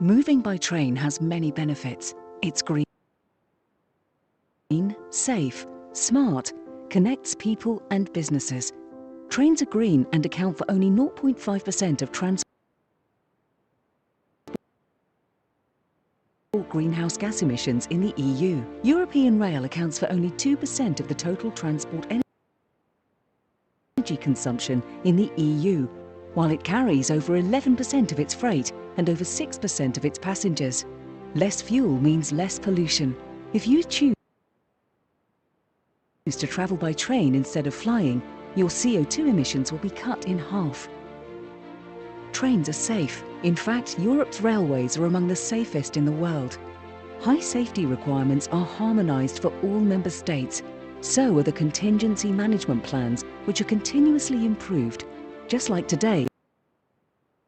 Moving by train has many benefits. It's green, safe, smart, connects people and businesses. Trains are green and account for only 0.5% of transport greenhouse gas emissions in the EU. European rail accounts for only 2% of the total transport energy consumption in the EU, while it carries over 11% of its freight and over 6% of its passengers. Less fuel means less pollution. If you choose to travel by train instead of flying, your CO2 emissions will be cut in half. Trains are safe. In fact, Europe's railways are among the safest in the world. High safety requirements are harmonised for all member states. So are the contingency management plans, which are continuously improved, just like today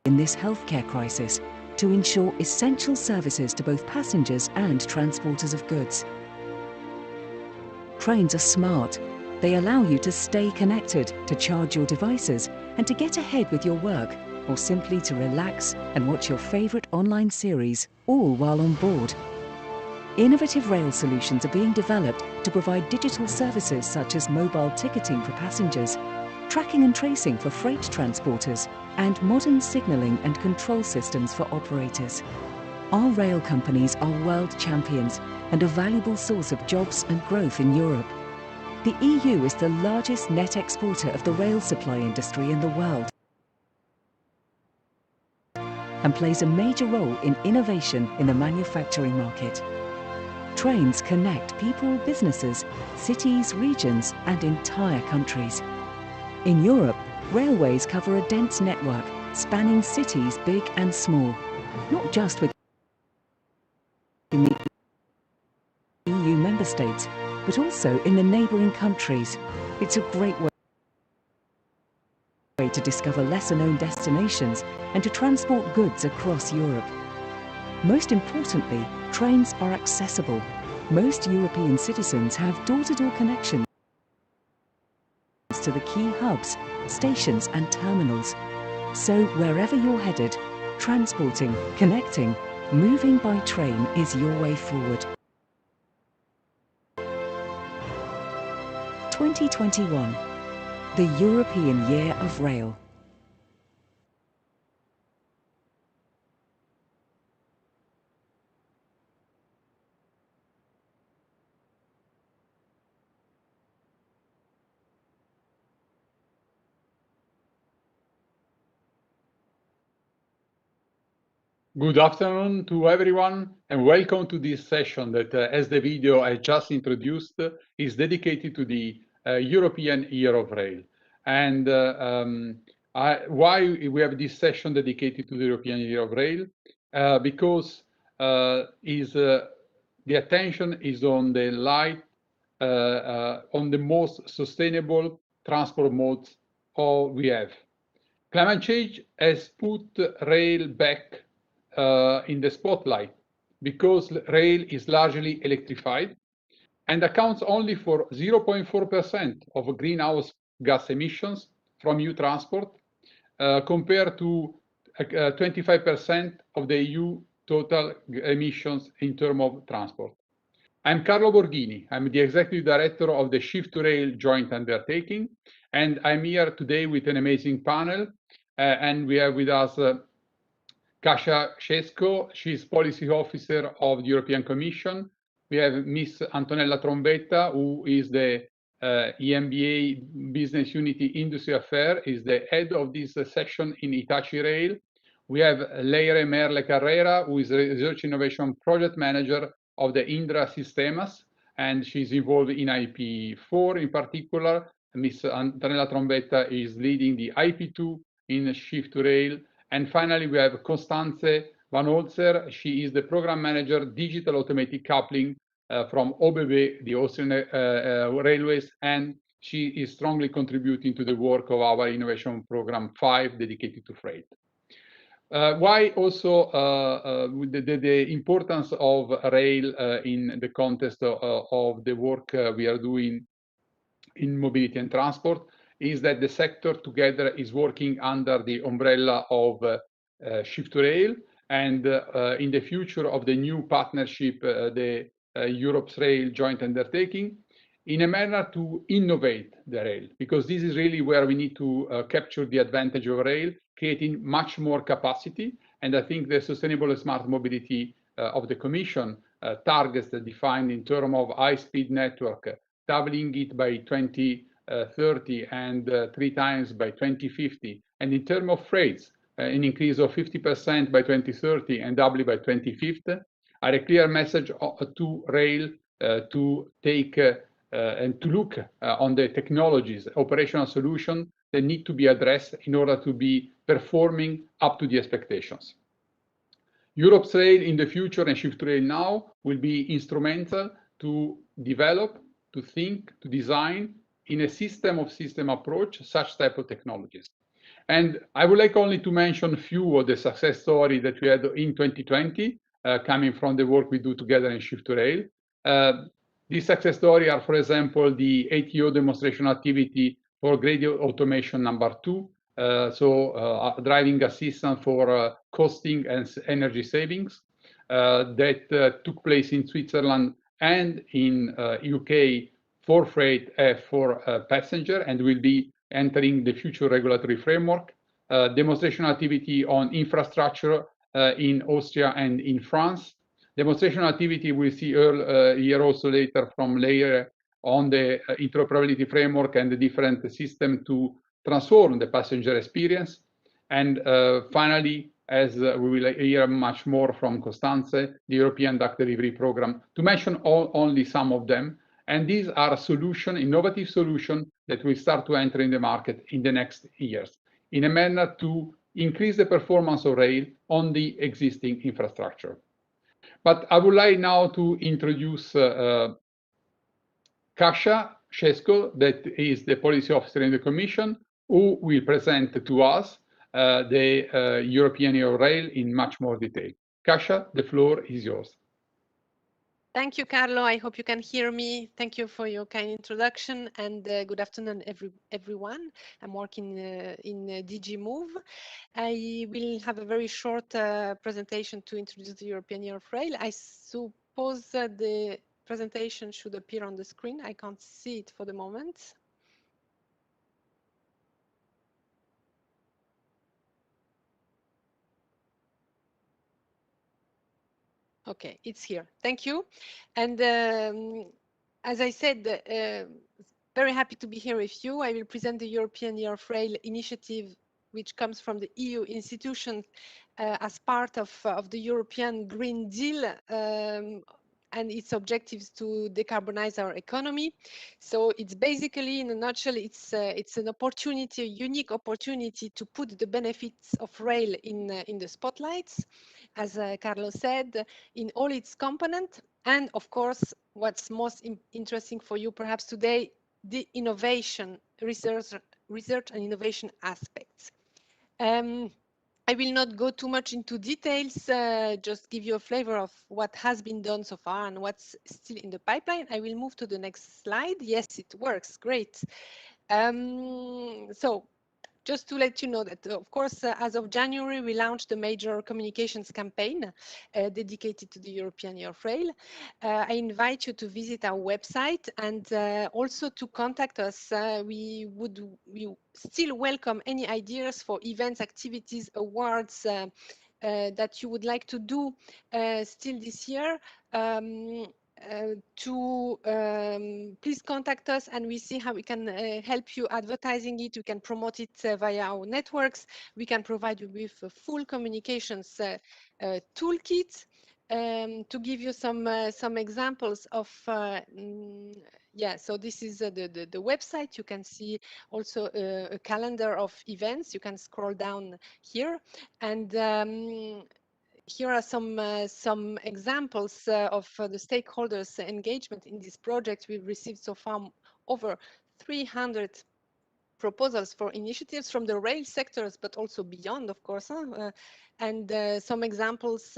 in this healthcare crisis, to ensure essential services to both passengers and transporters of goods. Trains are smart. They allow you to stay connected, to charge your devices, and to get ahead with your work, or simply to relax and watch your favourite online series, all while on board. Innovative rail solutions are being developed to provide digital services such as mobile ticketing for passengers, tracking and tracing for freight transporters, and modern signalling and control systems for operators. Our rail companies are world champions and a valuable source of jobs and growth in Europe. The EU is the largest net exporter of the rail supply industry in the world and plays a major role in innovation in the manufacturing market. Trains connect people, businesses, cities, regions, and entire countries. In Europe, railways cover a dense network spanning cities big and small, not just within the EU member states, but also in the neighbouring countries. It's a great way to discover lesser-known destinations and to transport goods across Europe. Most importantly, trains are accessible. Most European citizens have door-to-door connections to the key hubs, stations and terminals. So wherever you're headed, transporting, connecting, moving by train is your way forward. 2021, the European Year of Rail. Good afternoon to everyone, and welcome to this session that, as the video I just introduced, is dedicated to the European Year of Rail. And why we have this session dedicated to the European Year of Rail? Because the attention is on the on the most sustainable transport modes we have. Climate change has put rail back in the spotlight because rail is largely electrified and accounts only for 0.4% of greenhouse gas emissions from EU transport, compared to 25% of the EU total emissions in terms of transport. I'm Carlo Borghini. I'm the Executive Director of the Shift to Rail joint undertaking, and I'm here today with an amazing panel, and we have with us Kasia Cesco. She's Policy Officer of the European Commission. We have Ms. Antonella Trombetta, who is the EMBA Business Unity Industry Affairs, is the head of this section in Hitachi Rail. We have Leire Merle Carrera, who is a Research Innovation Project Manager of the Indra Sistemas, and she's involved in IP4 in particular. Ms. Antonella Trombetta is leading the IP2 in Shift to Rail. And finally, we have Constanze Van Holzer. She is the Program Manager, Digital Automatic Coupling from OBB, the Austrian Railways, and she is strongly contributing to the work of our Innovation Program 5 dedicated to freight. Why also the importance of rail in the context of the work we are doing in mobility and transport is that the sector together is working under the umbrella of Shift to Rail, and in the future of the new partnership, the Europe's Rail joint undertaking, in a manner to innovate the rail, because this is really where we need to capture the advantage of rail, creating much more capacity. And I think the sustainable and smart mobility of the Commission targets that defined in terms of high-speed network, doubling it by 2030 and 3 times by 2050. And in terms of freights, an increase of 50% by 2030 and doubly by 2050, are a clear message to rail to take and to look on the technologies, operational solutions that need to be addressed in order to be performing up to the expectations. Europe's rail in the future and Shift to Rail now will be instrumental to develop, to think, to design in a system of system approach such type of technologies. And I would like only to mention a few of the success stories that we had in 2020, coming from the work we do together in Shift to Rail. These success stories are, for example, the ATO demonstration activity for gradient automation #2, driving assistance for costing and energy savings that took place in Switzerland and in UK for freight, for passenger, and will be entering the future regulatory framework. Demonstration activity on infrastructure in Austria and in France. Demonstration activity we see here also later from layer on the interoperability framework and the different system to transform the passenger experience. And finally, as we will hear much more from Constance, the European Duck Delivery Program, to mention only some of them. And these are solutions, innovative solutions that will start to enter in the market in the next years in a manner to increase the performance of rail on the existing infrastructure. But I would like now to introduce Kasia Shesko, that is the policy officer in the Commission, who will present to us the European Rail in much more detail. Kasia, the floor is yours. Thank you, Carlo. I hope you can hear me. Thank you for your kind introduction, and good afternoon, everyone. I'm working in DG Move. I will have a very short presentation to introduce the European Year of Rail. I suppose that the presentation should appear on the screen. I can't see it for the moment. Okay, it's here. Thank you. And as I said, very happy to be here with you. I will present the European Year of Rail initiative, which comes from the EU institutions as part of the European Green Deal and its objectives to decarbonize our economy. So it's basically, in a nutshell, it's an opportunity, a unique opportunity to put the benefits of rail in the spotlights, as Carlo said, in all its components, and of course, what's most interesting for you perhaps today, the innovation, research and innovation aspects. I will not go too much into details, just give you a flavor of what has been done so far and what's still in the pipeline. I will move to the next slide. Yes, it works, great. So just to let you know that, of course, as of January, we launched a major communications campaign dedicated to the European Year of Rail. I invite you to visit our website and also to contact us. We still welcome any ideas for events, activities, awards that you would like to do still this year. Please contact us and we see how we can help you advertising it. We can promote it via our networks. We can provide you with a full communications toolkit. To give you some examples of, yeah, so this is the website. You can see also a calendar of events. You can scroll down here, and here are some examples of the stakeholders' engagement in this project. We've received so far over 300 proposals for initiatives from the rail sectors, but also beyond, of course. And some examples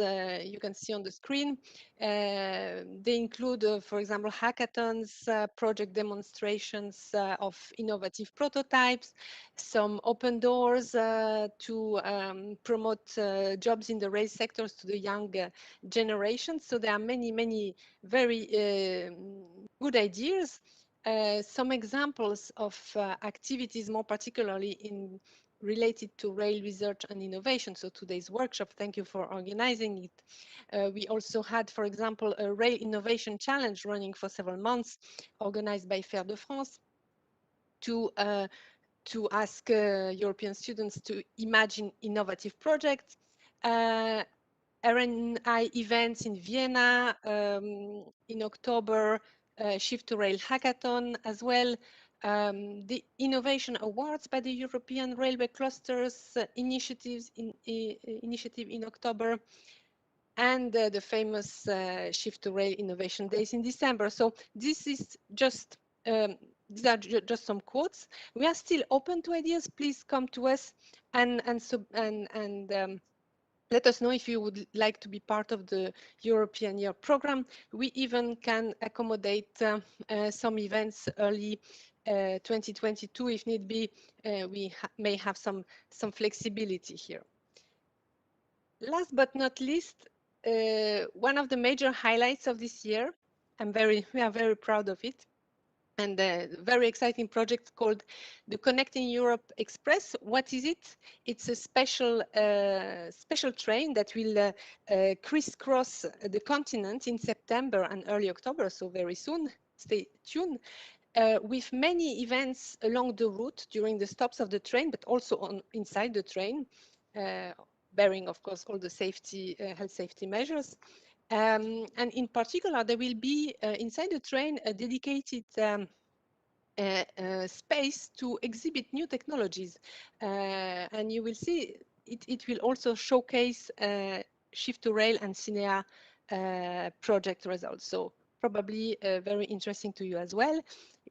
you can see on the screen. They include, for example, hackathons, project demonstrations of innovative prototypes, some open doors to promote jobs in the rail sectors to the young generation. So there are many, many very good ideas. Some examples of activities, more particularly related to rail research and innovation. So today's workshop, thank you for organizing it. We also had, for example, a rail innovation challenge running for several months, organized by Faire de France, to ask European students to imagine innovative projects. RNI events in Vienna in October, Shift to Rail Hackathon as well, the Innovation Awards by the European Railway Clusters initiative in October, and the famous Shift to Rail Innovation Days in December. So this is just these are just some quotes. We are still open to ideas. Please come to us and let us know if you would like to be part of the European Year program. We even can accommodate some events early 2022 if need be. We may have some flexibility here. Last but not least, one of the major highlights of this year, we are very proud of it, and a very exciting project called the Connecting Europe Express. What is it? It's a special train that will crisscross the continent in September and early October, so very soon. Stay tuned. With many events along the route during the stops of the train, but also inside the train, bearing, of course, all the health safety measures. And in particular, there will be inside the train a dedicated space to exhibit new technologies. And you will see it will also showcase Shift to Rail and CINEA project results. So probably very interesting to you as well.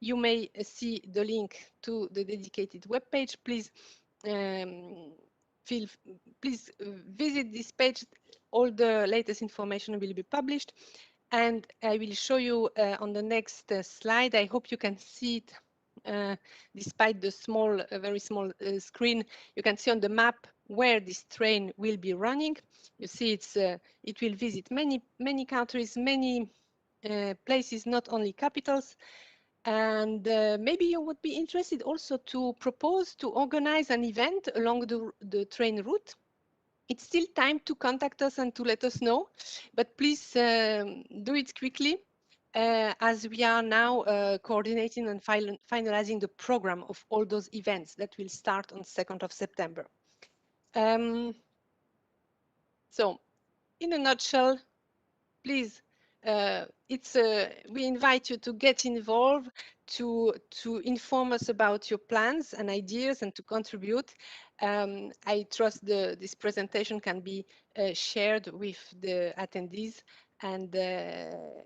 You may see the link to the dedicated webpage. Please visit this page. All the latest information will be published, and I will show you on the next slide. I hope you can see it despite the very small screen. You can see on the map where this train will be running. You see it will visit many countries, many places, not only capitals. And maybe you would be interested also to propose to organize an event along the train route. It's still time to contact us and to let us know, but please do it quickly as we are now coordinating and finalizing the program of all those events that will start on 2nd of September. So in a nutshell, please, we invite you to get involved, to inform us about your plans and ideas and to contribute. I trust this presentation can be shared with the attendees, and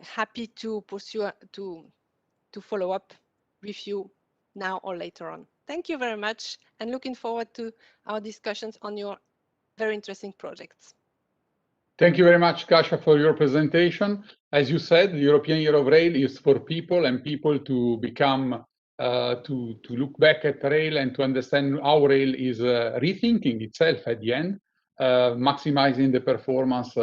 happy to pursue, to follow up with you now or later on. Thank you very much, and looking forward to our discussions on your very interesting projects. Thank you very much, Kasia, for your presentation. As you said, the European Year of Rail is for people and people to become, to look back at rail and to understand how rail is rethinking itself at the end, maximizing the performance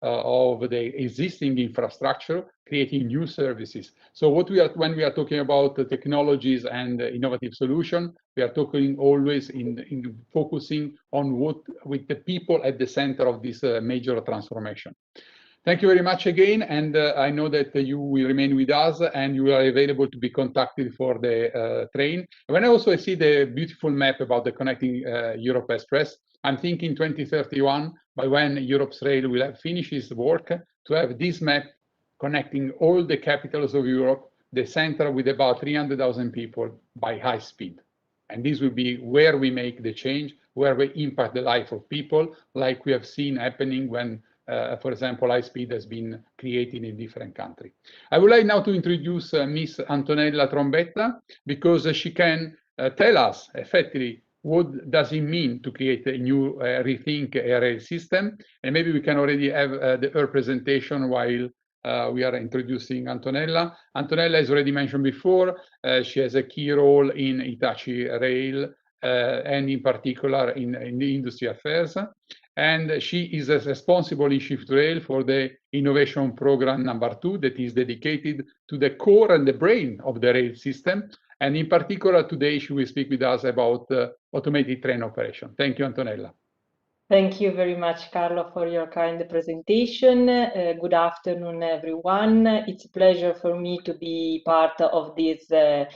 of the existing infrastructure, creating new services. So when we are talking about the technologies and innovative solution, we are talking always in focusing on with the people at the center of this major transformation. Thank you very much again, and I know that you will remain with us and you are available to be contacted for the train. When I also see the beautiful map about the Connecting Europe Express, I'm thinking 2031, by when Europe's rail will have finished its work, to have this map connecting all the capitals of Europe, the center with about 300,000 people by high speed. And this will be where we make the change, where we impact the life of people, like we have seen happening when, for example, high speed has been created in different countries. I would like now to introduce Miss Antonella Trombetta, because she can tell us effectively what does it mean to create a new rethink a rail system, and maybe we can already have her presentation while we are introducing Antonella. Antonella, as already mentioned before, she has a key role in Hitachi Rail and in particular in the industry affairs. And she is responsible in Shift Rail for the innovation program #2 that is dedicated to the core and the brain of the rail system. And in particular, today she will speak with us about automated train operation. Thank you, Antonella. Thank you very much, Carlo, for your kind presentation. Good afternoon, everyone. It's a pleasure for me to be part of this R&I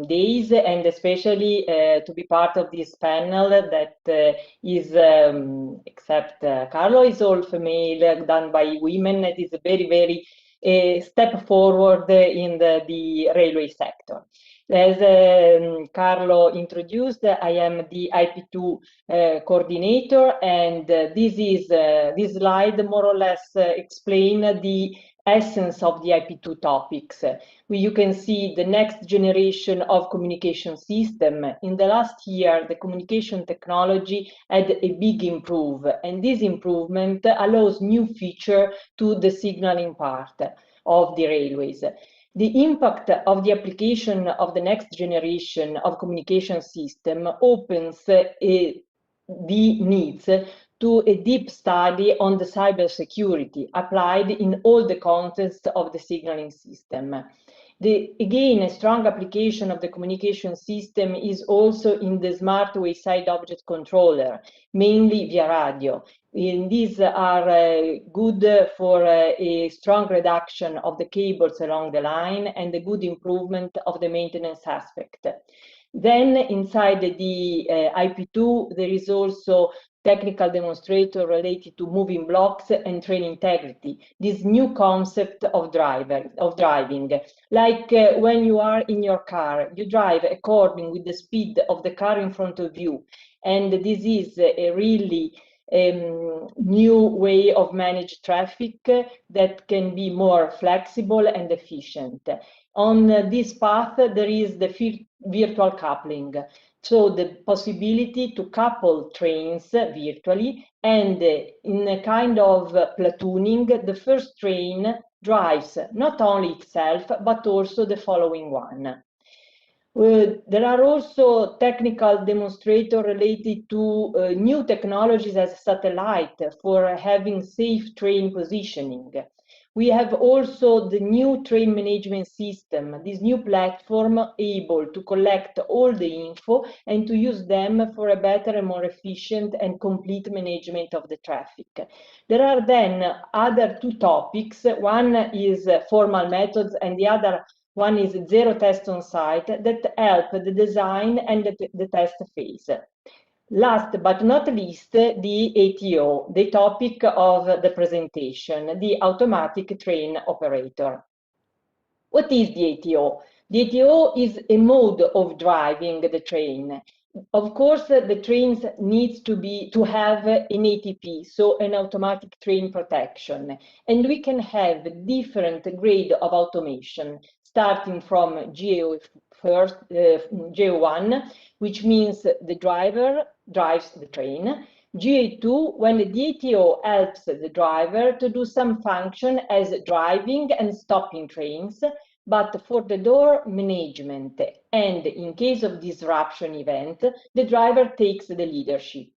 days, and especially to be part of this panel that is, except Carlo, is all female, done by women. It is a very, very step forward in the railway sector. As Carlo introduced, I am the IP2 coordinator, and this slide more or less explain the essence of the IP2 topics. You can see the next generation of communication system. In the last year, the communication technology had a big improvement, and this improvement allows new feature to the signaling part of the railways. The impact of the application of the next generation of communication system opens the needs to a deep study on the cybersecurity applied in all the context of the signaling system. Again, a strong application of the communication system is also in the smart wayside object controller, mainly via radio. And these are good for a strong reduction of the cables along the line and a good improvement of the maintenance aspect. Then inside the IP2, there is also technical demonstrator related to moving blocks and train integrity, this new concept of driving. Like when you are in your car, you drive according with the speed of the car in front of you. And this is a really new way of manage traffic that can be more flexible and efficient. On this path, there is the virtual coupling. So the possibility to couple trains virtually, and in a kind of platooning, the first train drives not only itself, but also the following one. There are also technical demonstrators related to new technologies as satellite for having safe train positioning. We have also the new train management system, this new platform able to collect all the info and to use them for a better and more efficient and complete management of the traffic. There are then other two topics. One is formal methods and the other one is zero test on site that help the design and the test phase. Last but not least, the ATO, the topic of the presentation, the automatic train operator. What is the ATO? The ATO is a mode of driving the train. Of course, the trains needs to have an ATP, so an automatic train protection. And we can have different grade of automation, starting from GA1, which means the driver drives the train. GA2, when the ATO helps the driver to do some function as driving and stopping trains, but for the door management, and in case of disruption event, the driver takes the leadership.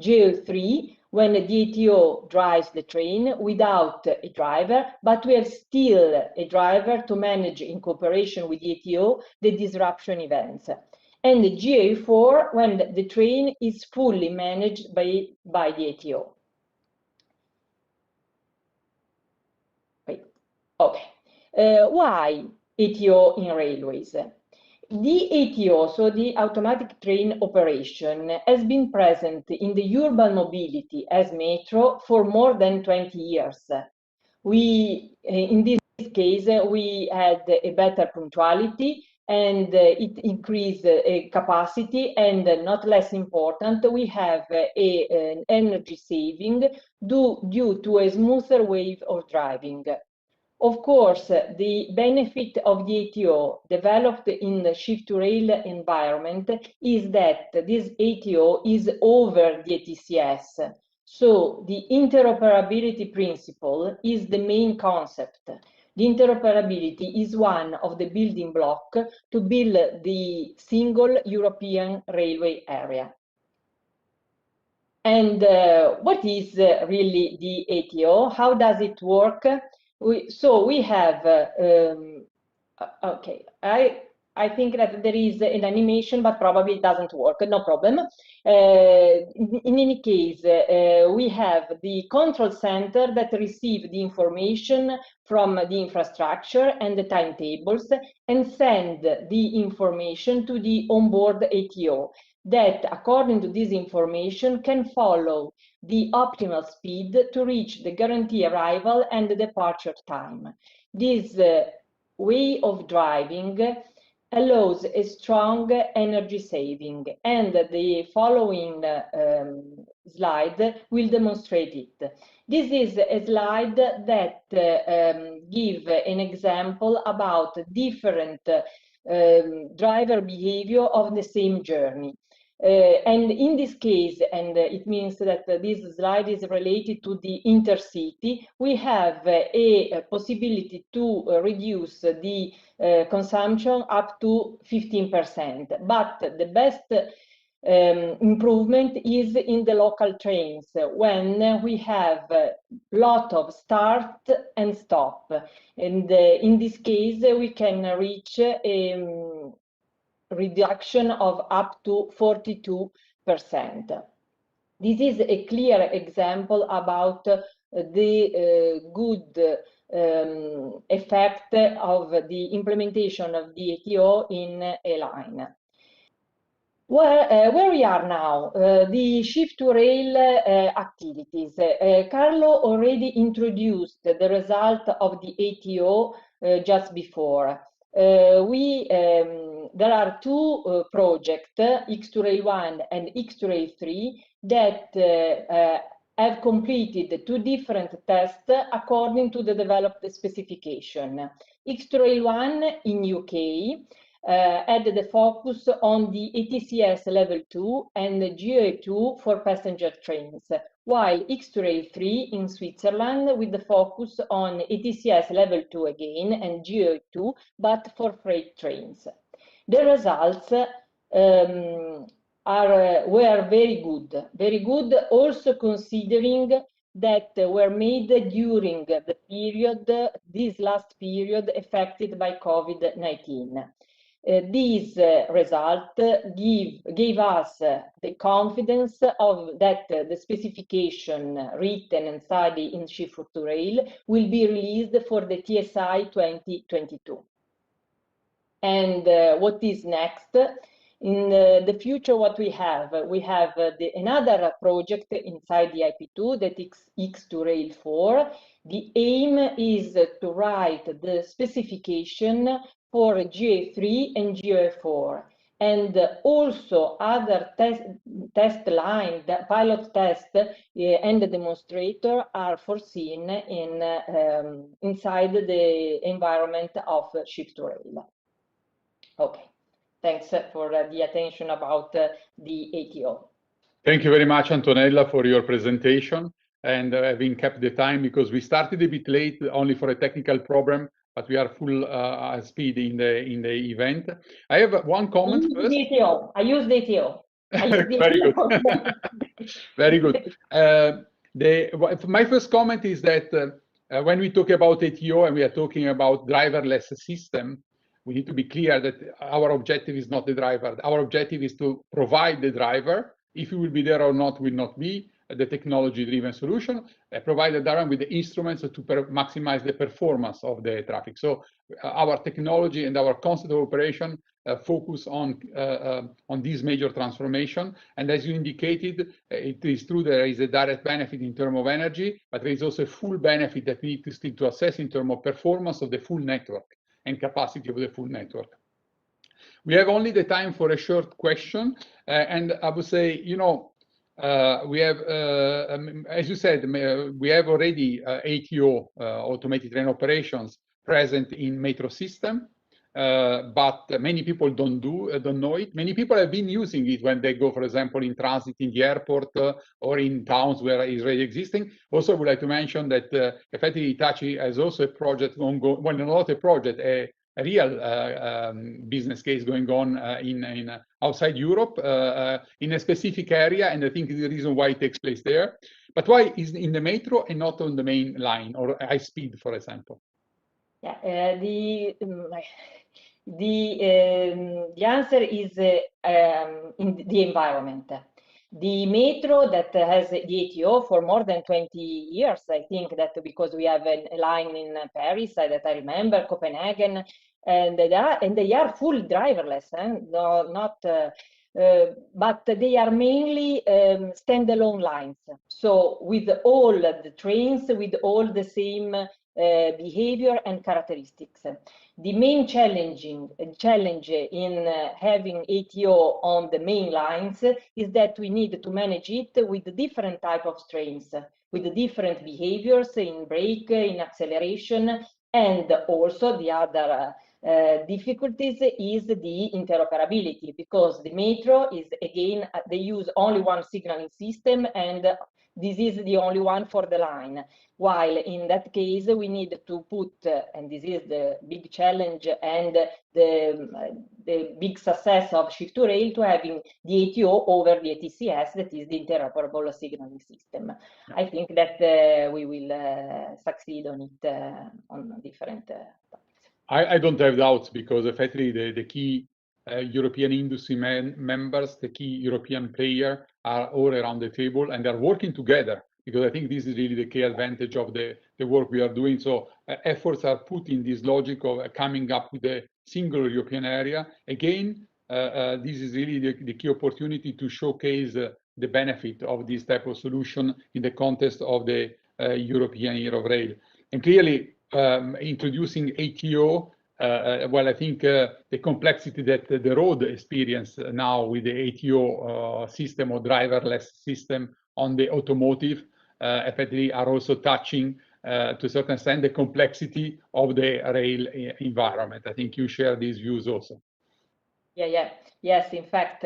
GA3, when the ATO drives the train without a driver, but we have still a driver to manage in cooperation with the ATO the disruption events. And the GA4, when the train is fully managed by the ATO. Wait. Okay. Why ATO in railways? The ATO, so the automatic train operation, has been present in the urban mobility as metro for more than 20 years. In this case, we had a better punctuality, and it increased capacity, and not less important, we have an energy saving due to a smoother way of driving. Of course, the benefit of the ATO developed in the shift-to-rail environment is that this ATO is over the ATCS. So the interoperability principle is the main concept. The interoperability is one of the building blocks to build the single European railway area. And what is really the ATO? How does it work? So we have, okay, I think that there is an animation, but probably it doesn't work, no problem. In any case, we have the control center that receive the information from the infrastructure and the timetables and send the information to the onboard ATO that, according to this information, can follow the optimal speed to reach the guaranteed arrival and the departure time. This way of driving allows a strong energy saving, and the following slide will demonstrate it. This is a slide that gives an example about different driver behavior of the same journey. And in this case, and it means that this slide is related to the intercity, we have a possibility to reduce the consumption up to 15%. But the best improvement is in the local trains when we have a lot of start and stop. And in this case, we can reach reduction of up to 42%. This is a clear example about the good effect of the implementation of the ATO in a line. Where we are now, the shift-to-rail activities. Carlo already introduced the result of the ATO just before. There are two projects, X2Rail 1 and X2Rail 3, that have completed two different tests according to the developed specification. X2Rail 1 in UK had the focus on the ATCS level 2 and the GA2 for passenger trains, while X2Rail 3 in Switzerland with the focus on ATCS level 2 again and GA2, but for freight trains. The results were very good, also considering that were made during the period, this last period affected by COVID-19. These results gave us the confidence of that the specification written and studied in Shift2Rail will be released for the TSI 2022. And what is next? In the future, what we have another project inside the IP2, that is X2Rail 4. The aim is to write the specification for GA3 and GA4, and also other test line, the pilot test and the demonstrator are foreseen in inside the environment of Shift2Rail. Okay. Thanks for the attention about the ATO. Thank you very much, Antonella, for your presentation and having kept the time, because we started a bit late only for a technical problem, but we are full speed in the event. I have one comment first. I use the ATO. Very good. Very good. My first comment is that when we talk about ATO and we are talking about driverless system, we need to be clear that our objective is not the driver. Our objective is to provide the driver. If he will be there or not will not be the technology-driven solution. Provide the driver with the instruments to maximize the performance of the traffic. So our technology and our concept of operation focus on this major transformation. And as you indicated, it is true there is a direct benefit in terms of energy, but there is also a full benefit that we need to still to assess in terms of performance of the full network and capacity of the full network. We have only the time for a short question, and I would say, you know, We have, as you said, we have already ATO, automated train operations, present in metro system, but many people don't know it. Many people have been using it when they go, for example, in transit in the airport or in towns where it's already existing. Also, I would like to mention that effectively Hitachi has also a project ongoing, well, not a project, a real business case going on in outside Europe in a specific area, and I think the reason why it takes place there. But why is in the metro and not on the main line or high speed, for example? Yeah, the answer is in the environment. The metro that has the ATO for more than 20 years, I think that because we have a line in Paris that I remember, Copenhagen, and they are full driverless, no, not. But they are mainly standalone lines. So with all the trains, with all the same behavior and characteristics. The main challenge in having ATO on the main lines is that we need to manage it with different type of trains, with different behaviors in brake, in acceleration, and also the other difficulties is the interoperability, because the metro is, again, they use only one signaling system, and this is the only one for the line. While in that case, we need to put, and this is the big challenge and the big success of Shift2Rail, to having the ATO over the ATCS, that is the interoperable signaling system. Yeah. I think that we will succeed on it on different topics. I don't have doubts, because effectively the key European industry members, the key European player, are all around the table, and they're working together, because I think this is really the key advantage of the work we are doing. So efforts are put in this logic of coming up with a single European area. Again, this is really the key opportunity to showcase the benefit of this type of solution in the context of the European Year of Rail. And clearly, introducing ATO, well, I think the complexity that the road experience now with the ATO system or driverless system on the automotive effectively are also touching to a certain extent the complexity of the rail environment. I think you share these views also. Yes. In fact,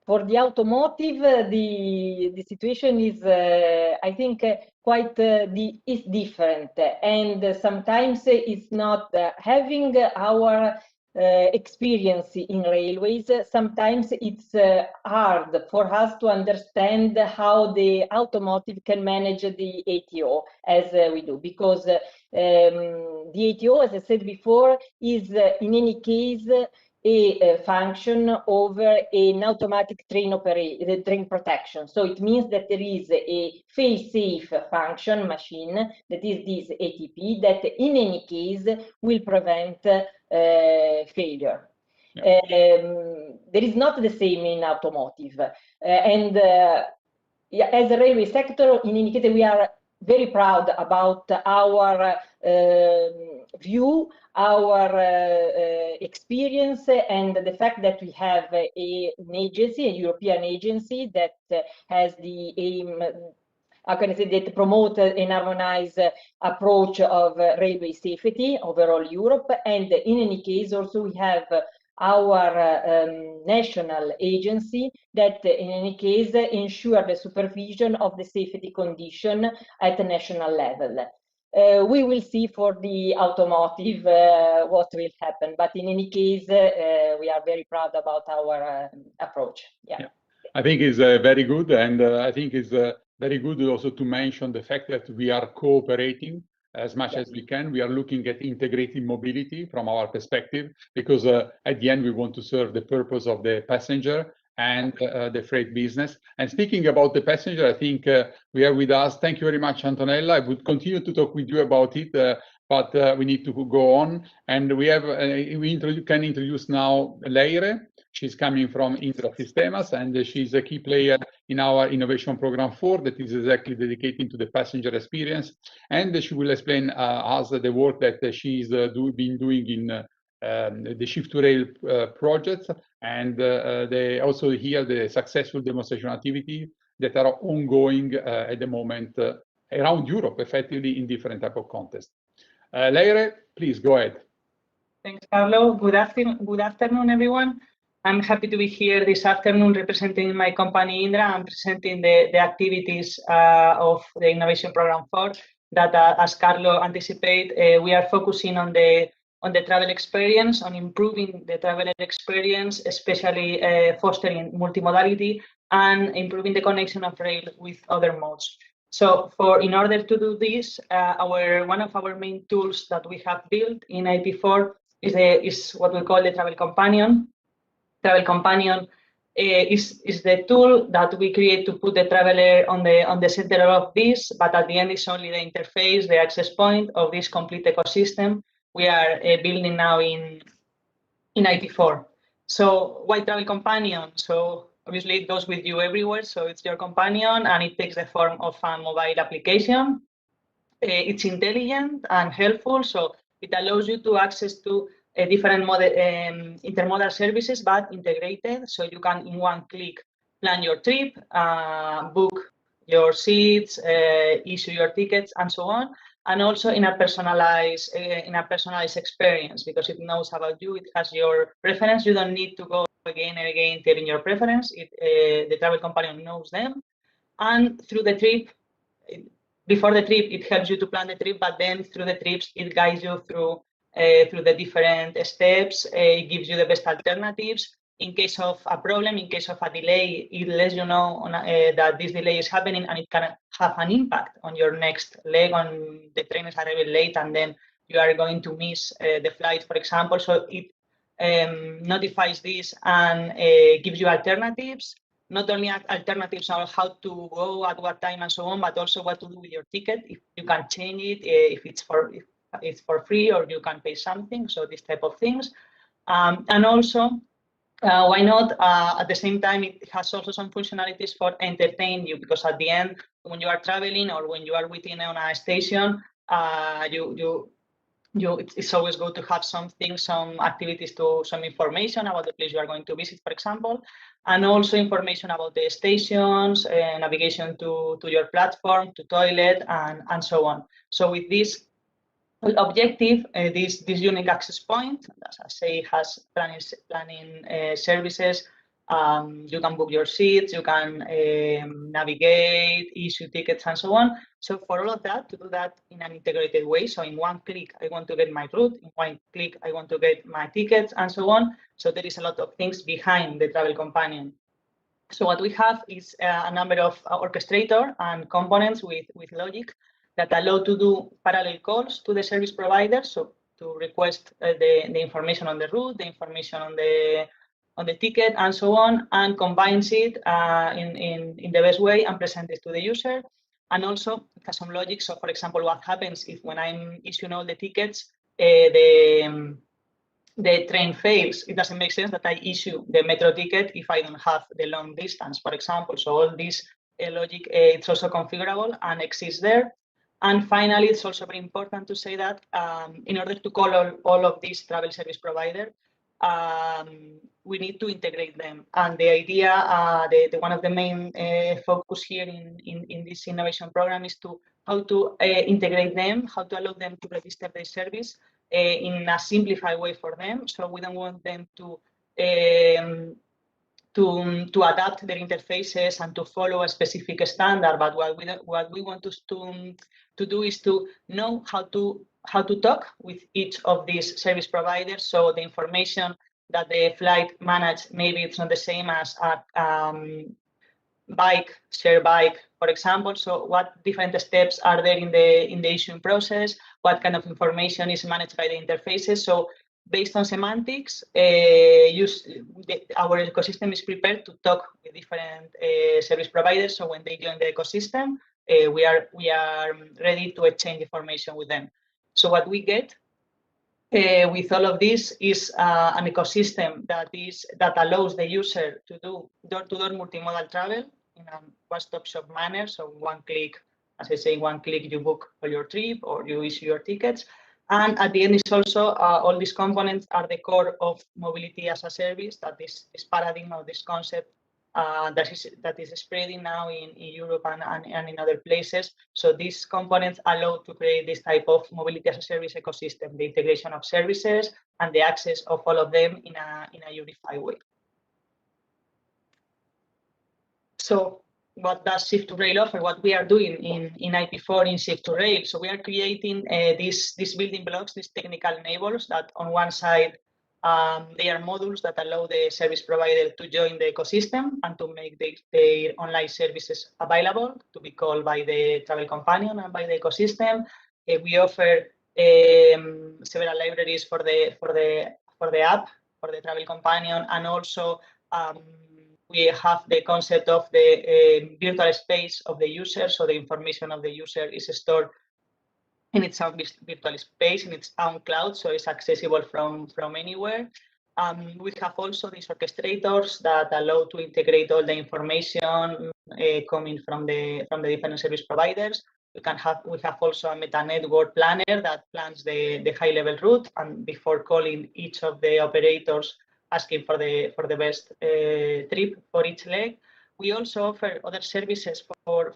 for the automotive, the situation is, I think, quite is different, and sometimes it's not having our experience in railways. Sometimes it's hard for us to understand how the automotive can manage the ATO as we do, because the ATO, as I said before, is in any case a function over an automatic train protection. So it means that there is a fail-safe function machine, that is this ATP, that in any case will prevent failure. Yeah. There is not the same in automotive. And as a railway sector, in any case, we are very proud about our view, our experience, and the fact that we have an agency, a European agency, that has the aim, how can I say, that promote an harmonized approach of railway safety overall Europe. And in any case, also we have our national agency that in any case ensure the supervision of the safety condition at the national level. We will see for the automotive what will happen, but in any case, we are very proud about our approach. Yeah. I think it's very good, and I think it's very good also to mention the fact that we are cooperating as much as we can. We are looking at integrated mobility from our perspective, because at the end we want to serve the purpose of the passenger and the freight business. And speaking about the passenger, I think we have with us, thank you very much, Antonella. I would continue to talk with you about it, but we need to go on. And we have, can introduce now Leire. She's coming from Intrasistemas, and she's a key player in our innovation program 4 that is exactly dedicated to the passenger experience. And she will explain us the work that she's been doing in the Shift2Rail projects, And they also hear the successful demonstration activity that are ongoing at the moment around Europe, effectively in different type of contests. Leire, please go ahead. Thanks, Carlo. Good afternoon, everyone. I'm happy to be here this afternoon representing my company Indra and presenting the activities of the Innovation Program 4 that, as Carlo anticipated, we are focusing on the travel experience, on improving the traveler experience, especially fostering multimodality and improving the connection of rail with other modes. So in order to do this, one of our main tools that we have built in IP4 is what we call the Travel Companion. Travel Companion is the tool that we create to put the traveler on the center of this, but at the end it's only the interface, the access point of this complete ecosystem we are building now in IP4. So why Travel Companion? So obviously it goes with you everywhere, so it's your companion and it takes the form of a mobile application. It's intelligent and helpful, so it allows you to access to different intermodal services, but integrated, so you can in one click plan your trip, book your seats, issue your tickets, and so on, and also in a personalized experience, because it knows about you, it has your preference. You don't need to go again and again telling your preference. The Travel Companion knows them, and through the trip. Before the trip, it helps you to plan the trip, but then through the trips, it guides you through the different steps. It gives you the best alternatives. In case of a problem, in case of a delay, it lets you know that this delay is happening and it can have an impact on your next leg, on the train is arriving late and then you are going to miss the flight, for example. So it notifies this and gives you alternatives. Not only alternatives on how to go, at what time, and so on, but also what to do with your ticket. If you can change it, if it's for free, or you can pay something. So this type of things, and also why not? At the same time, it has also some functionalities for entertain you, because at the end, when you are traveling or when you are waiting on a station, it's always good to have some activities, some information about the place you are going to visit, for example, and also information about the stations, navigation to your platform, to toilet, and so on. So with this objective, this unique access point, as I say, has planning services. You can book your seats, you can navigate, issue tickets, and so on. So for all of that, to do that in an integrated way, so in one click, I want to get my route, in one click, I want to get my tickets, and so on. So there is a lot of things behind the Travel Companion. So what we have is a number of orchestrator and components with logic that allow to do parallel calls to the service provider, so to request the information on the route, the information on the ticket, and so on, and combines it in the best way and present it to the user. And also it has some logic. So for example, what happens if when I'm issuing all the tickets, the train fails? It doesn't make sense that I issue the metro ticket if I don't have the long distance, for example. So all this logic, it's also configurable and exists there. And finally, it's also very important to say that in order to call all of these travel service providers, we need to integrate them. And the idea, one of the main focus here in this innovation program is how to integrate them, how to allow them to register their service in a simplified way for them. So we don't want them to adapt their interfaces and to follow a specific standard, but what we want to do is to know how to talk with each of these service providers. So the information that the flight manage, maybe it's not the same as a share bike, for example. So what different steps are there in the issuing process? What kind of information is managed by the interfaces? So based on semantics, our ecosystem is prepared to talk with different service providers. So when they join the ecosystem, we are ready to exchange information with them. So what we get with all of this is an ecosystem that allows the user to do door-to-door multimodal travel in a one-stop shop manner. So one click, as I say, one click you book for your trip or you issue your tickets. And at the end, it's also all these components are the core of mobility as a service. That is this paradigm of this concept that is spreading now in Europe and in other places. So these components allow to create this type of mobility as a service ecosystem, the integration of services and the access of all of them in a unified way. So what does Shift2Rail offer? What we are doing in IP4 in Shift2Rail. So we are creating these building blocks, these technical enablers that on one side, they are modules that allow the service provider to join the ecosystem and to make their online services available to be called by the travel companion and by the ecosystem. We offer several libraries for the app, for the travel companion, and also we have the concept of the virtual space of the user. So the information of the user is stored in its own virtual space, in its own cloud, so it's accessible from anywhere. We have also these orchestrators that allow to integrate all the information coming from the different service providers. We have also a meta network planner that plans the high level route, and before calling each of the operators, asking for the best trip for each leg. We also offer other services for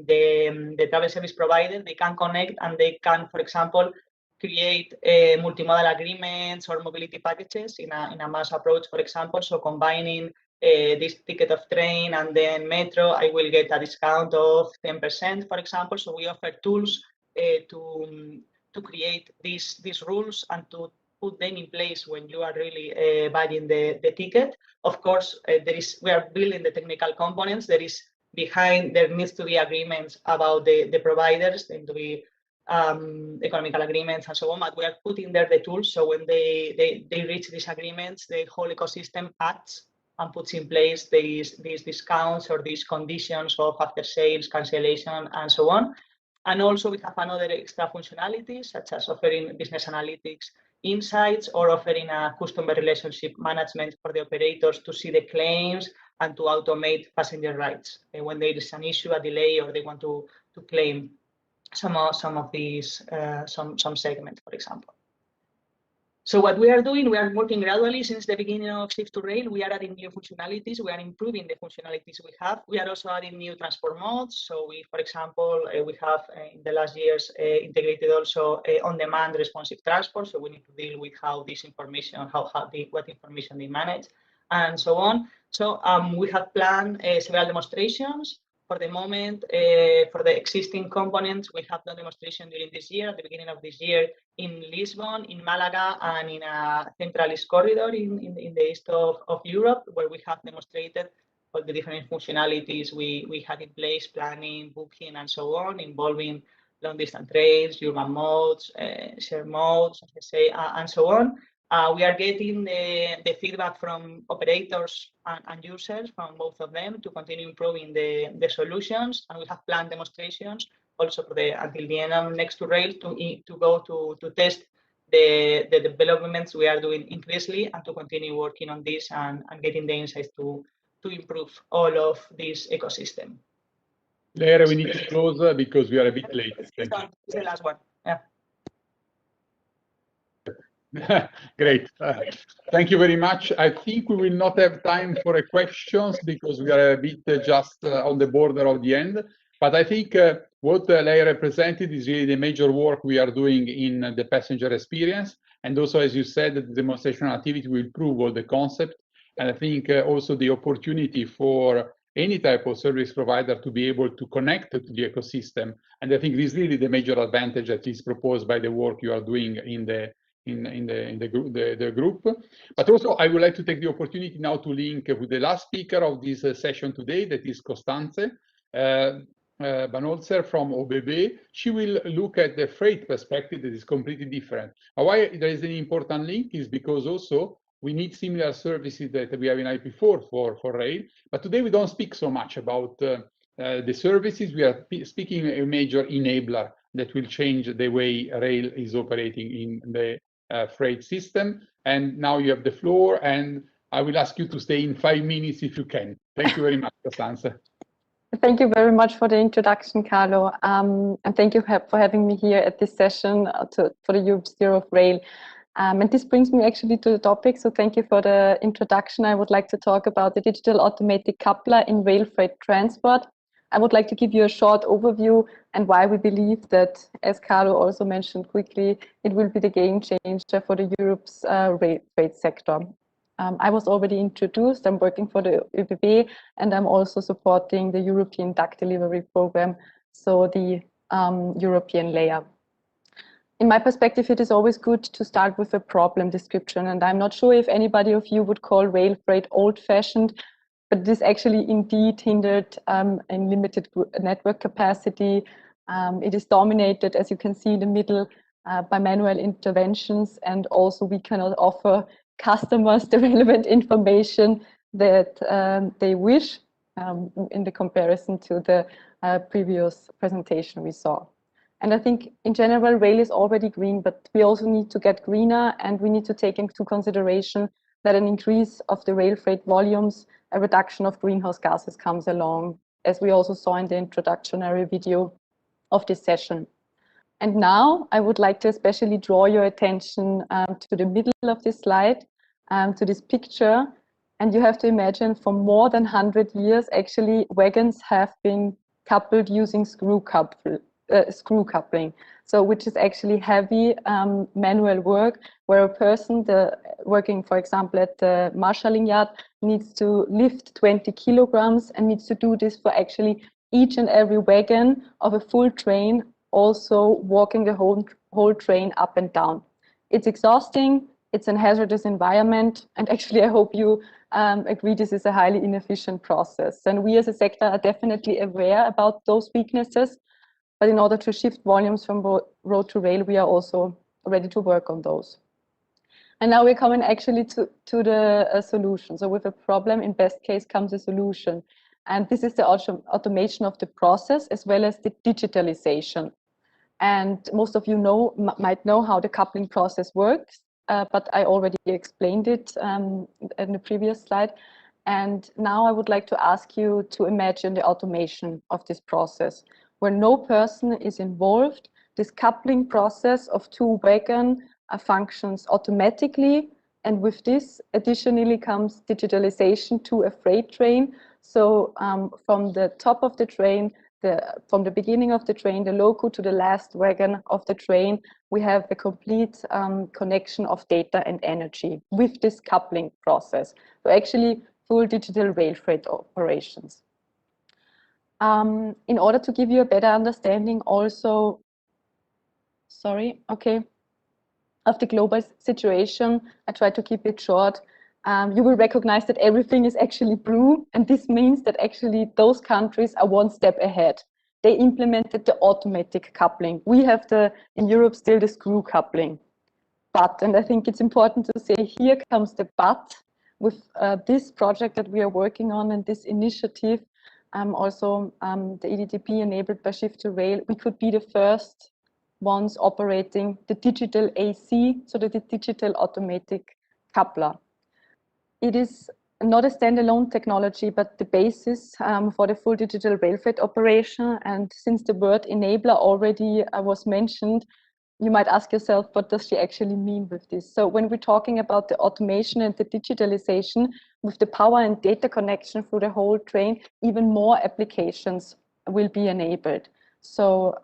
the travel service provider. They can connect and they can, for example, create multimodal agreements or mobility packages in a mass approach, for example. So combining this ticket of train and then metro, I will get a discount of 10%, for example. So we offer tools to create these rules and to put them in place when you are really buying the ticket. Of course, we are building the technical components. There needs to be agreements about the providers, there to be economical agreements and so on, but we are putting there the tools. So when they reach these agreements, the whole ecosystem acts and puts in place these discounts or these conditions of after sales, cancellation, and so on. And also we have another extra functionalities, such as offering business analytics insights or offering a customer relationship management for the operators to see the claims and to automate passenger rights when there is an issue, a delay, or they want to claim some of these, some segment, for example. So what we are doing, we are working gradually since the beginning of Shift2Rail. We are adding new functionalities. We are improving the functionalities we have. We are also adding new transport modes. So we, for example, we have in the last years integrated also on-demand responsive transport. So we need to deal with how this information, what information they manage, and so on. So we have planned several demonstrations. For the moment, for the existing components, we have done demonstration during this year, at the beginning of this year, in Lisbon, in Malaga, and in a Central East corridor in the east of Europe, where we have demonstrated all the different functionalities we had in place, planning, booking, and so on, involving long-distance trains, urban modes, share modes, as I say, and so on. We are getting the feedback from operators and users, from both of them, to continue improving the solutions. And we have planned demonstrations also for until the end of Next2Rail to go to test the developments we are doing increasingly and to continue working on this and getting the insights to improve all of this ecosystem. Later, we need to close because we are a bit late. It's the last one. Yeah. Great. Thank you very much. I think we will not have time for questions because we are a bit just on the border of the end. But I think what Leia represented is really the major work we are doing in the passenger experience. And also, as you said, the demonstration activity will prove all the concept. And I think also the opportunity for any type of service provider to be able to connect to the ecosystem. And I think this is really the major advantage that is proposed by the work you are doing in the group. But also, I would like to take the opportunity now to link with the last speaker of this session today, that is Constanze Banolzer from OBB. She will look at the freight perspective that is completely different. Why there is an important link is because also we need similar services that we have in IP4 for rail. But today we don't speak so much about the services. We are speaking a major enabler that will change the way rail is operating in the freight system. And now you have the floor, and I will ask you to stay in 5 minutes if you can. Thank you very much, Constanze. Thank you very much for the introduction, Carlo, and thank you for having me here at this session for the Europe's Year of Rail. And this brings me actually to the topic, so thank you for the introduction. I would like to talk about the digital automatic coupler in rail freight transport. I would like to give you a short overview and why we believe that, as Carlo also mentioned quickly, it will be the game changer for the Europe's rail freight sector. I was already introduced. I'm working for the ÖBB, and I'm also supporting the European Duck Delivery Program, so the European layer. In my perspective, it is always good to start with a problem description, and I'm not sure if anybody of you would call rail freight old-fashioned, but this actually indeed hindered in limited network capacity. It is dominated, as you can see in the middle, by manual interventions, and also we cannot offer customers the relevant information that they wish in the comparison to the previous presentation we saw. And I think in general, rail is already green, but we also need to get greener, and we need to take into consideration that an increase of the rail freight volumes, a reduction of greenhouse gases comes along, as we also saw in the introductory video of this session. And now I would like to especially draw your attention to the middle of this slide, to this picture. And you have to imagine for more than 100 years, actually, wagons have been coupled using screw coupling. So which is actually heavy manual work, where a person working, for example, at the marshalling yard needs to lift 20 kilograms and needs to do this for actually each and every wagon of a full train, also walking the whole train up and down. It's exhausting, it's a hazardous environment, and actually I hope you agree this is a highly inefficient process. And we as a sector are definitely aware about those weaknesses, but in order to shift volumes from road to rail, we are also ready to work on those. And now we're coming actually to the solution. So with a problem, in best case comes a solution. And this is the automation of the process as well as the digitalization. And most of you might know how the coupling process works, but I already explained it in the previous slide. And now I would like to ask you to imagine the automation of this process, where no person is involved. This coupling process of two wagons functions automatically. And with this, additionally comes digitalization to a freight train. So from the top of the train, from the beginning of the train, the loco to the last wagon of the train, we have a complete connection of data and energy with this coupling process. So actually full digital rail freight operations. In order to give you a better understanding also, of the global situation, I try to keep it short. You will recognize that everything is actually blue, and this means that actually those countries are one step ahead. They implemented the automatic coupling. We have in Europe still the screw coupling. But, and I think it's important to say, here comes the but, with this project that we are working on and this initiative, also the EDTP enabled by Shift to Rail, we could be the first ones operating the digital AC, so the digital automatic coupler. It is not a standalone technology, but the basis for the full digital rail freight operation. And since the word enabler already was mentioned, you might ask yourself, what does she actually mean with this? So when we're talking about the automation and the digitalization with the power and data connection through the whole train, even more applications will be enabled. So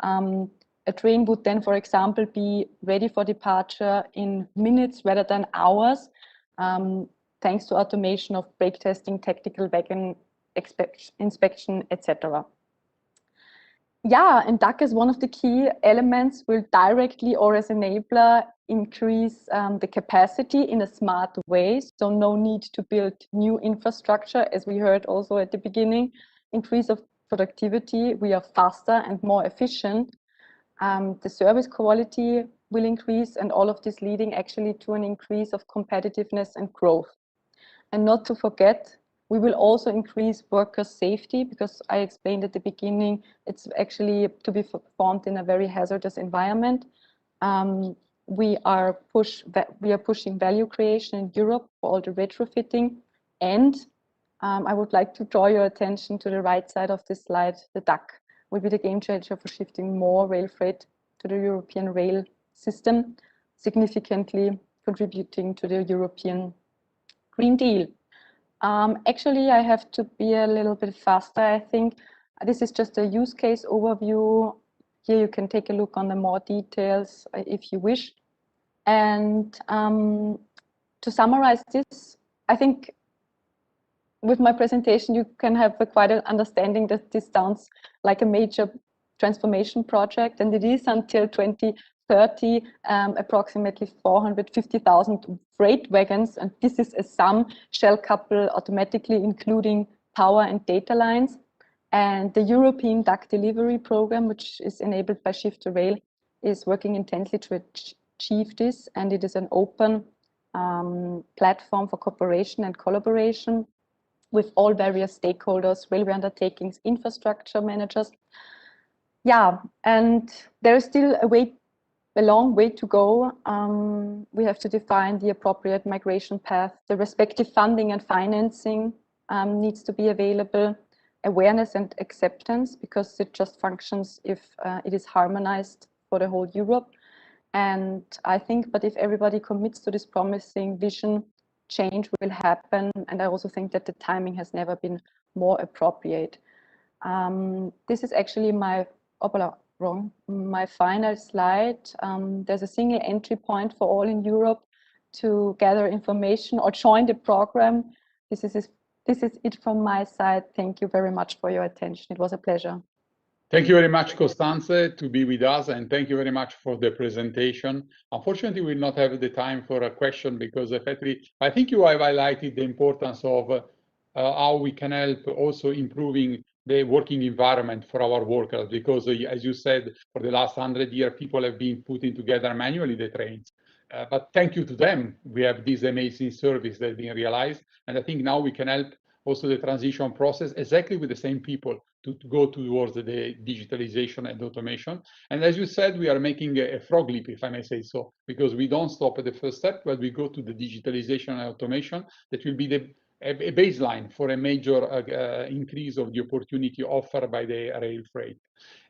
a train would then, for example, be ready for departure in minutes rather than hours, thanks to automation of brake testing, tactical wagon inspection, etc. Yeah, and DAC as one of the key elements will directly or as enabler increase the capacity in a smart way. So no need to build new infrastructure, as we heard also at the beginning. Increase of productivity, we are faster and more efficient. The service quality will increase, and all of this leading actually to an increase of competitiveness and growth. And not to forget, we will also increase worker safety, because I explained at the beginning, it's actually to be performed in a very hazardous environment. We are pushing value creation in Europe for all the retrofitting, and I would like to draw your attention to the right side of this slide. The DAC will be the game changer for shifting more rail freight to the European rail system, significantly contributing to the European Green Deal. Actually, I have to be a little bit faster, I think. This is just a use case overview. Here you can take a look on the more details if you wish. And to summarize this, I think with my presentation, you can have quite an understanding that this sounds like a major transformation project, and it is until 2030, approximately 450,000 freight wagons, and this is a sum shall couple automatically, including power and data lines. And the European DAC delivery program, which is enabled by Shift to Rail, is working intensely to achieve this, and it is an open platform for cooperation and collaboration with all various stakeholders, railway undertakings, infrastructure managers. Yeah, and there is still a long way to go. We have to define the appropriate migration path. The respective funding and financing needs to be available. Awareness and acceptance, because it just functions if it is harmonized for the whole Europe. And I think, but if everybody commits to this promising vision, change will happen. And I also think that the timing has never been more appropriate. This is actually my final slide. There's a single entry point for all in Europe to gather information or join the program. This is it from my side. Thank you very much for your attention. It was a pleasure. Thank you very much, Constanze, to be with us, and thank you very much for the presentation. Unfortunately, we will not have the time for a question because effectively, I think you have highlighted the importance of how we can help also improving the working environment for our workers, because as you said, for the last 100 years, people have been putting together manually the trains. But thank you to them, we have this amazing service that's been realized. And I think now we can help also the transition process exactly with the same people to go towards the digitalization and automation. And as you said, we are making a frog leap, if I may say so, because we don't stop at the first step, but we go to the digitalization and automation. That will be a baseline for a major increase of the opportunity offered by the rail freight.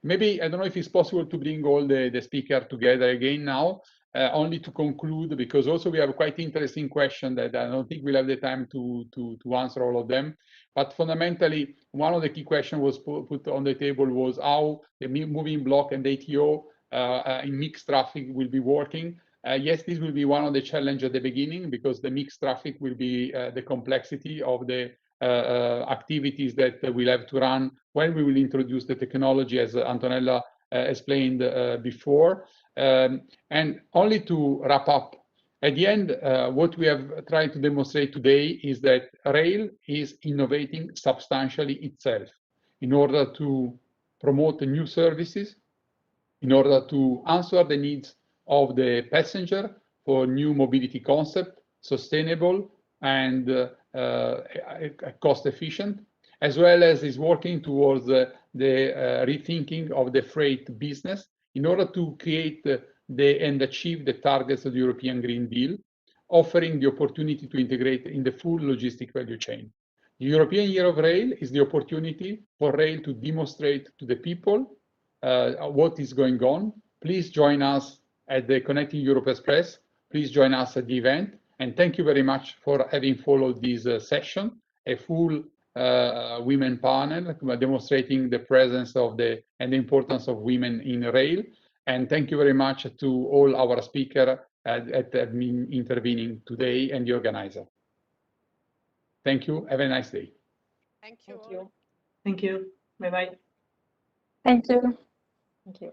Maybe, I don't know if it's possible to bring all the speakers together again now, only to conclude, because also we have a quite interesting question that I don't think we'll have the time to answer all of them. But fundamentally, one of the key questions was put on the table was how the moving block and ATO in mixed traffic will be working. Yes, this will be one of the challenges at the beginning, because the mixed traffic will be the complexity of the activities that we'll have to run when we will introduce the technology, as Antonella explained before. And only to wrap up, at the end, what we have tried to demonstrate today is that rail is innovating substantially itself in order to promote new services, in order to answer the needs of the passenger for new mobility concept, sustainable and cost efficient, as well as is working towards the rethinking of the freight business in order to create and achieve the targets of the European Green Deal, offering the opportunity to integrate in the full logistic value chain. The European Year of Rail is the opportunity for rail to demonstrate to the people what is going on. Please join us at the Connecting Europe Express. Please join us at the event. And thank you very much for having followed this session, a full women panel demonstrating the presence of and the importance of women in rail. And thank you very much to all our speakers at intervening today and the organizer. Thank you. Have a nice day. Thank you. Thank you. Bye-bye. Thank you. Thank you.